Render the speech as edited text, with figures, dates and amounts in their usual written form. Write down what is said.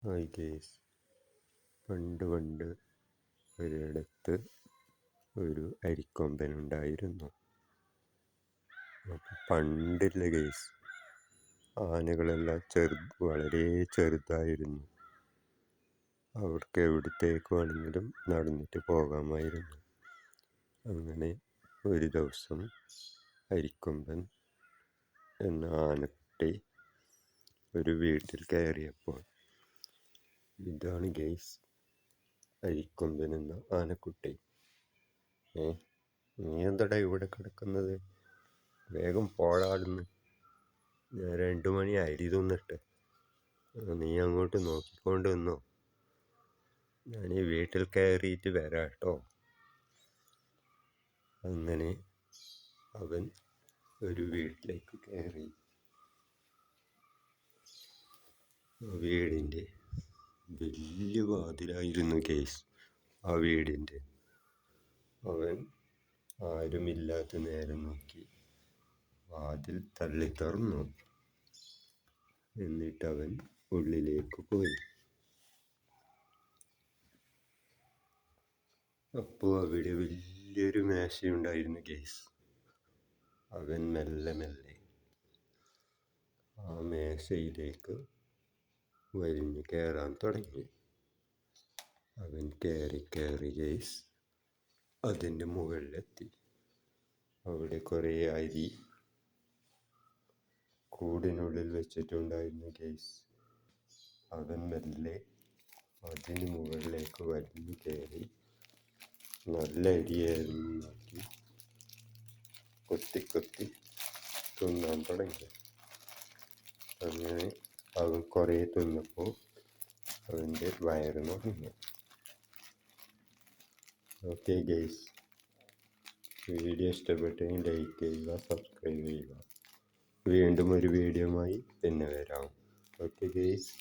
Hi guys, പണ്ട് ഒരിടത്ത് ഒരു അരിക്കൊമ്പനുണ്ടായിരുന്നു. പണ്ടില്ല ഗേസ്, ആനകളെല്ലാം വളരെ ചെറുതായിരുന്നു. അവർക്ക് എവിടത്തേക്ക് വേണമെങ്കിലും നടന്നിട്ട് പോകാമായിരുന്നു. അങ്ങനെ ഒരു ദിവസം അരിക്കൊമ്പൻ എന്ന ആനക്കുട്ടി ഒരു വീട്ടിൽ കയറിയപ്പോൾ, ഇതാണ് ഗെയ്സ് അരിക്കൊമ്പൻ എന്ന ആനക്കുട്ടി. നീ എന്തടാ ഇവിടെ കിടക്കുന്നത്? വേഗം പോടാടുന്ന്. ഞാൻ 2 മണി അരി തിന്നിട്ട്. നീ അങ്ങോട്ട് നോക്കിക്കൊണ്ട് നിന്നോ, ഞാൻ ഈ വീട്ടിൽ കയറിയിട്ട് വരാം കേട്ടോ. അങ്ങനെ അവൻ ഒരു വീട്ടിലേക്ക് കയറി. വീടിൻ്റെ വലിയ വാതിലായിരുന്നു കേസ് ആ വീടിൻ്റെ. അവൻ ആരുമില്ലാത്ത നേരം നോക്കി വാതിൽ തള്ളി തുറന്നു. എന്നിട്ട് അവൻ ഉള്ളിലേക്ക് പോയി. അപ്പോൾ അവിടെ വലിയൊരു മേശയുണ്ടായിരുന്നു കേസ്. അവൻ മെല്ലെ ആ മേശയിലേക്ക് വലിഞ്ഞു കയറാൻ തുടങ്ങി. അവൻ കയറി കേസ് അതിൻ്റെ മുകളിലെത്തി. അവിടെ കുറേ അരി കൂടിനുള്ളിൽ വെച്ചിട്ടുണ്ടായിരുന്നു കേസ്. അവൻ മെല്ലെ അതിന് മുകളിലേക്ക് വലിഞ്ഞു കയറി നല്ല അരിയായിരുന്നു നോക്കി കൊത്തി തിന്നാൻ തുടങ്ങി. അങ്ങനെ അവൻ കുറേ തിന്നപ്പോൾ അവൻ്റെ വയറ് നിറഞ്ഞു. ഓക്കെ ഗൈസ്, വീഡിയോ ഇഷ്ടപ്പെട്ടെങ്കിൽ ലൈക്ക് ചെയ്യുക, സബ്സ്ക്രൈബ് ചെയ്യുക. വീണ്ടും ഒരു വീഡിയോയുമായി പിന്നെ വരാം. Okay guys.